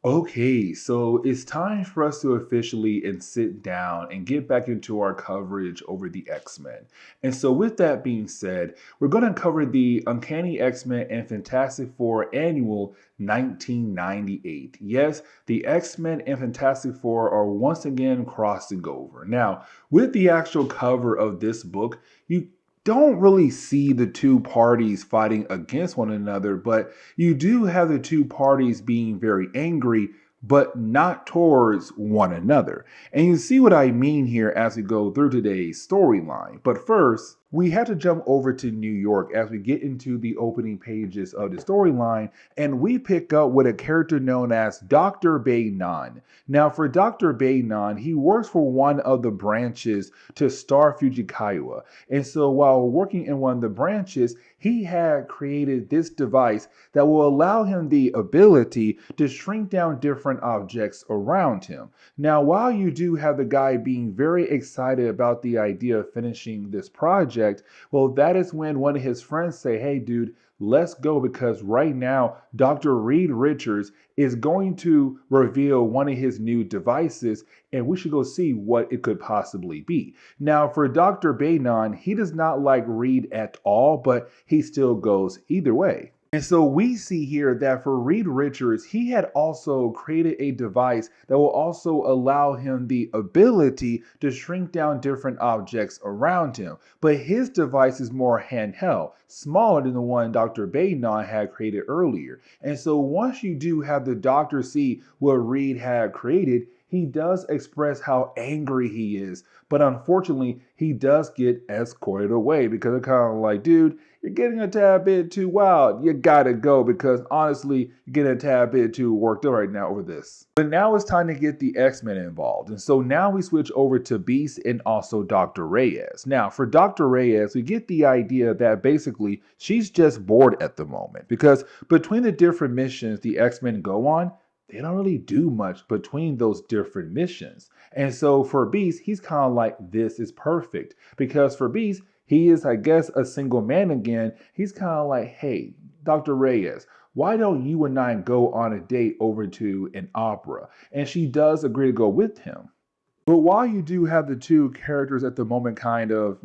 Okay, so it's time for us to officially and sit down and get back into our coverage over the X-Men. And so with that being said, we're going to cover the Uncanny X-Men and Fantastic Four annual 1998. Yes, the X-Men and Fantastic Four are once again crossing over. Now, with the actual cover of this book, you don't really see the two parties fighting against one another, but you do have the two parties being very angry, but not towards one another. And you see what I mean here as we go through today's storyline. But first, we have to jump over to New York as we get into the opening pages of the storyline, and we pick up with a character known as Dr. Beinan. Now, for Dr. Beinan, he works for one of the branches to Star Fujikawa. And so while working in one of the branches, he had created this device that will allow him the ability to shrink down different objects around him. Now, while you do have the guy being very excited about the idea of finishing this project, well, that is when one of his friends say, hey, dude, let's go because right now Dr. Reed Richards is going to reveal one of his new devices and we should go see what it could possibly be. Now, for Dr. Bainon, he does not like Reed at all, but he still goes either way. And so we see here that for Reed Richards, he had also created a device that will also allow him the ability to shrink down different objects around him. But his device is more handheld, smaller than the one Dr. Bainon had created earlier. And so once you do have the doctor see what Reed had created, he does express how angry he is. But unfortunately, he does get escorted away because they're kind of like, dude, you're getting a tad bit too wild. You gotta go because honestly, you're getting a tad bit too worked up right now over this. But now it's time to get the X-Men involved. And so now we switch over to Beast and also Dr. Reyes. Now for Dr. Reyes, we get the idea that basically she's just bored at the moment because between the different missions the X-Men go on, they don't really do much between those different missions. And so for Beast, he's kind of like, this is perfect. Because for Beast, he is, I guess, a single man again. He's kind of like, hey, Dr. Reyes, why don't you and I go on a date over to an opera? And she does agree to go with him. But while you do have the two characters at the moment kind of,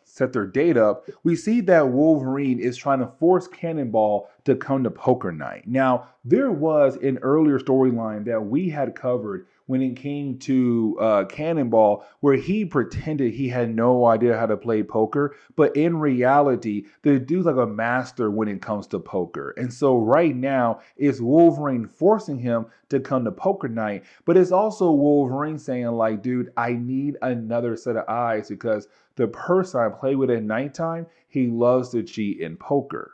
set their date up, we see that Wolverine is trying to force Cannonball to come to poker night. Now, there was an earlier storyline that we had covered when it came to Cannonball, where he pretended he had no idea how to play poker, but in reality, the dude's like a master when it comes to poker. And so right now, it's Wolverine forcing him to come to poker night, but it's also Wolverine saying like, dude, I need another set of eyes because the person I play with at nighttime, he loves to cheat in poker.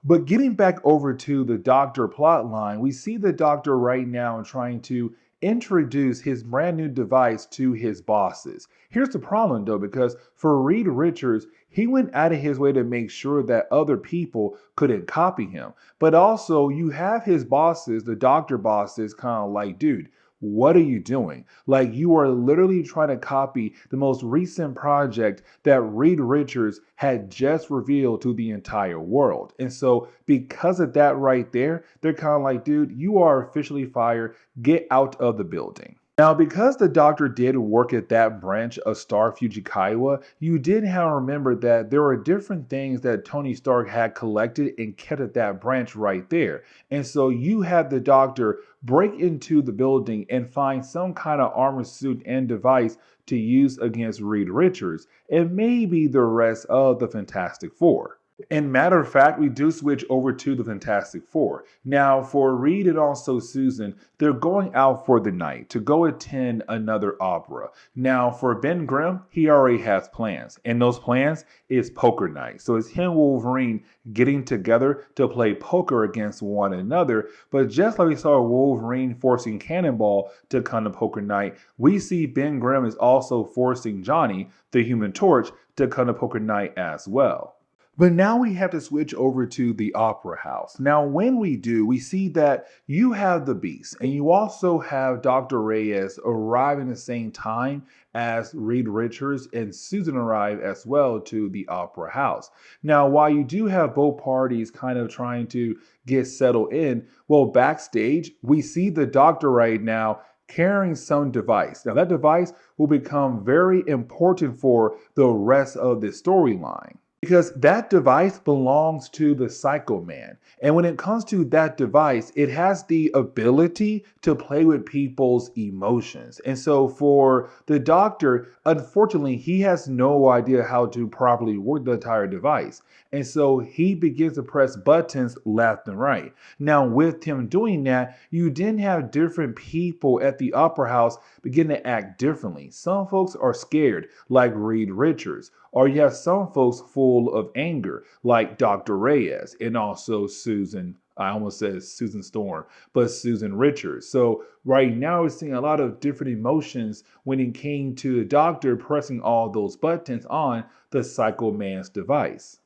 But getting back over to the Doctor plotline, we see the Doctor right now trying to introduce his brand new device to his bosses. Here's the problem though, because for Reed Richards, he went out of his way to make sure that other people couldn't copy him. But also, you have his bosses, the Doctor bosses, kind of like, dude, what are you doing? Like, you are literally trying to copy the most recent project that Reed Richards had just revealed to the entire world. And so, because of that right there, they're kind of like, dude, you are officially fired. Get out of the building. Now, because the doctor did work at that branch of Star Fujikawa, you did have to remember that there were different things that Tony Stark had collected and kept at that branch right there. And so you had the doctor break into the building and find some kind of armor suit and device to use against Reed Richards and maybe the rest of the Fantastic Four. And matter of fact, we do switch over to the Fantastic Four. Now, for Reed and also Susan, they're going out for the night to go attend another opera. Now, for Ben Grimm, he already has plans, and those plans is poker night. So it's him and Wolverine getting together to play poker against one another. But just like we saw Wolverine forcing Cannonball to come to poker night, we see Ben Grimm is also forcing Johnny, the Human Torch, to come to poker night as well. But now we have to switch over to the Opera House. Now, when we do, we see that you have the Beast, and you also have Dr. Reyes arriving at the same time as Reed Richards and Susan arrive as well to the Opera House. Now, while you do have both parties kind of trying to get settled in, well, backstage, we see the Doctor right now carrying some device. Now, that device will become very important for the rest of the storyline, because that device belongs to the Psycho Man. And when it comes to that device, it has the ability to play with people's emotions. And so for the Doctor, unfortunately, he has no idea how to properly work the entire device. And so he begins to press buttons left and right. Now, with him doing that, you then have different people at the Opera House begin to act differently. Some folks are scared, like Reed Richards, or you have some folks full of anger, like Dr. Reyes and also Susan. I almost said Susan Storm, but Susan Richards. So right now we're seeing a lot of different emotions when it came to the Doctor pressing all those buttons on the Psycho Man's device.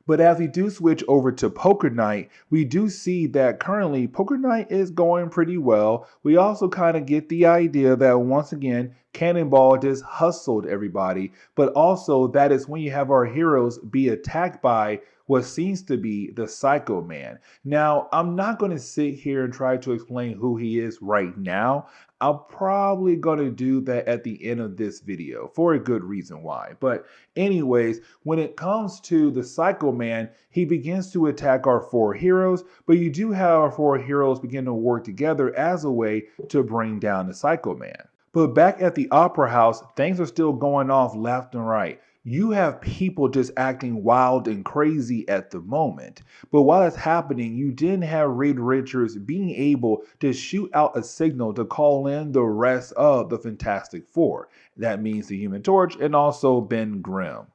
But as we do switch over to Poker Night, we do see that currently Poker Night is going pretty well. We also kind of get the idea that once again, Cannonball just hustled everybody, but also that is when you have our heroes be attacked by what seems to be the Psycho Man. Now, I'm not going to sit here and try to explain who he is right now. I'm probably going to do that at the end of this video for a good reason why. But anyways, when it comes to the Psycho Man, he begins to attack our four heroes, but you do have our four heroes begin to work together as a way to bring down the Psycho Man. But back at the Opera House, things are still going off left and right. You have people just acting wild and crazy at the moment. But while that's happening, you didn't have Reed Richards being able to shoot out a signal to call in the rest of the Fantastic Four. That means the Human Torch and also Ben Grimm.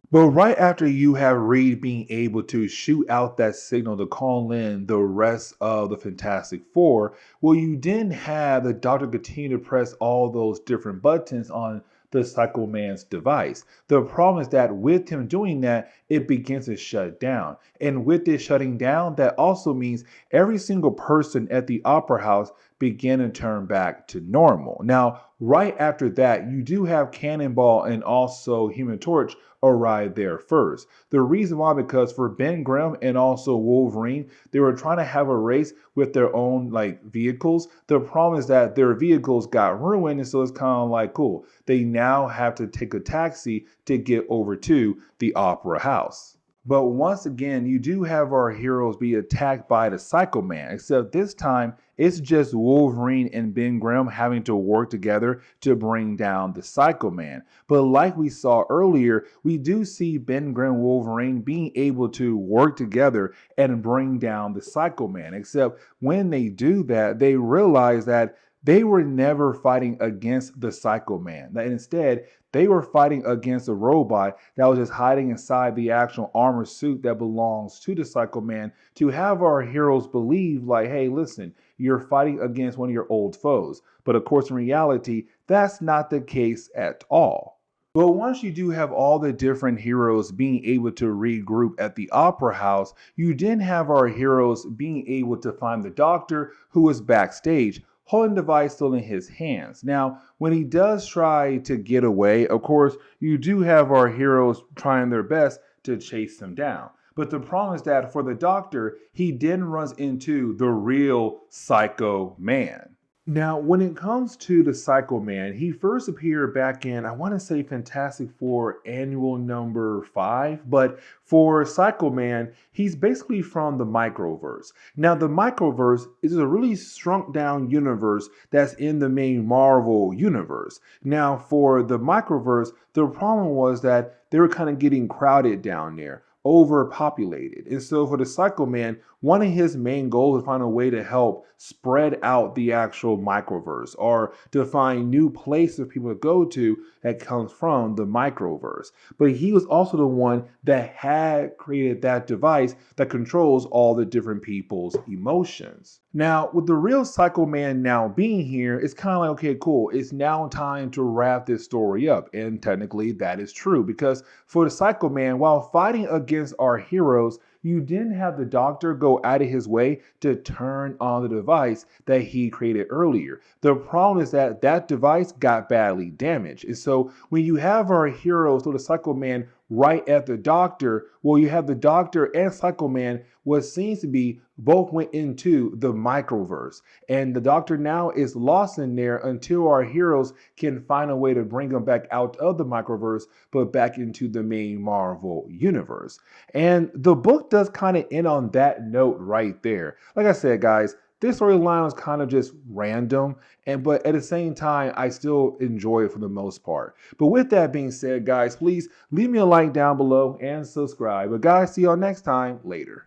But right after you have Reed being able to shoot out that signal to call in the rest of the Fantastic Four, well, you didn't have the Doctor continue to press all those different buttons on the Psycho Man's device. The problem is that with him doing that, it begins to shut down. And with it shutting down, that also means every single person at the Opera House begin to turn back to normal. Now, right after that, you do have Cannonball and also Human Torch arrive there first. The reason why, because for Ben Grimm and also Wolverine, they were trying to have a race with their own vehicles. The problem is that their vehicles got ruined, and so it's kind of like, cool, they now have to take a taxi to get over to the Opera House. But once again, you do have our heroes be attacked by the Psycho Man, except this time it's just Wolverine and Ben Grimm having to work together to bring down the Psycho Man. But like we saw earlier, we do see Ben Grimm and Wolverine being able to work together and bring down the Psycho Man, except when they do that, they realize that they were never fighting against the Psycho Man. That instead, they were fighting against a robot that was just hiding inside the actual armor suit that belongs to the Psycho Man to have our heroes believe hey, listen, you're fighting against one of your old foes. But of course, in reality, that's not the case at all. But once you do have all the different heroes being able to regroup at the Opera House, you then have our heroes being able to find the Doctor, who is backstage, holding the device still in his hands. Now, when he does try to get away, of course, you do have our heroes trying their best to chase him down. But the problem is that for the Doctor, he then runs into the real Psycho Man. Now, when it comes to the Psycho Man, he first appeared back in, I want to say Fantastic Four Annual number 5, but for Psycho Man, he's basically from the microverse. Now, the microverse is a really shrunk down universe that's in the main Marvel universe. Now, for the microverse, the problem was that they were kind of getting crowded down there, overpopulated. And so for the Psycho Man, one of his main goals is to find a way to help spread out the actual microverse, or to find new places for people to go to that comes from the microverse. But he was also the one that had created that device that controls all the different people's emotions. Now, with the real Psycho Man now being here, it's kind of like, okay, cool. It's now time to wrap this story up. And technically, that is true because for the Psycho Man, while fighting against our heroes, you didn't have the doctor go out of his way to turn on the device that he created earlier. The problem is that that device got badly damaged. And so when you have our heroes, so the Psycho Man, right at the doctor, well, you have the doctor and Psycho Man, what seems to be both went into the microverse. And the doctor now is lost in there until our heroes can find a way to bring him back out of the microverse, but back into the main Marvel universe. And the book does kind of end on that note right there. Like I said, guys, this storyline was kind of just random, but at the same time, I still enjoy it for the most part. But with that being said, guys, please leave me a like down below and subscribe. But guys, see y'all next time. Later.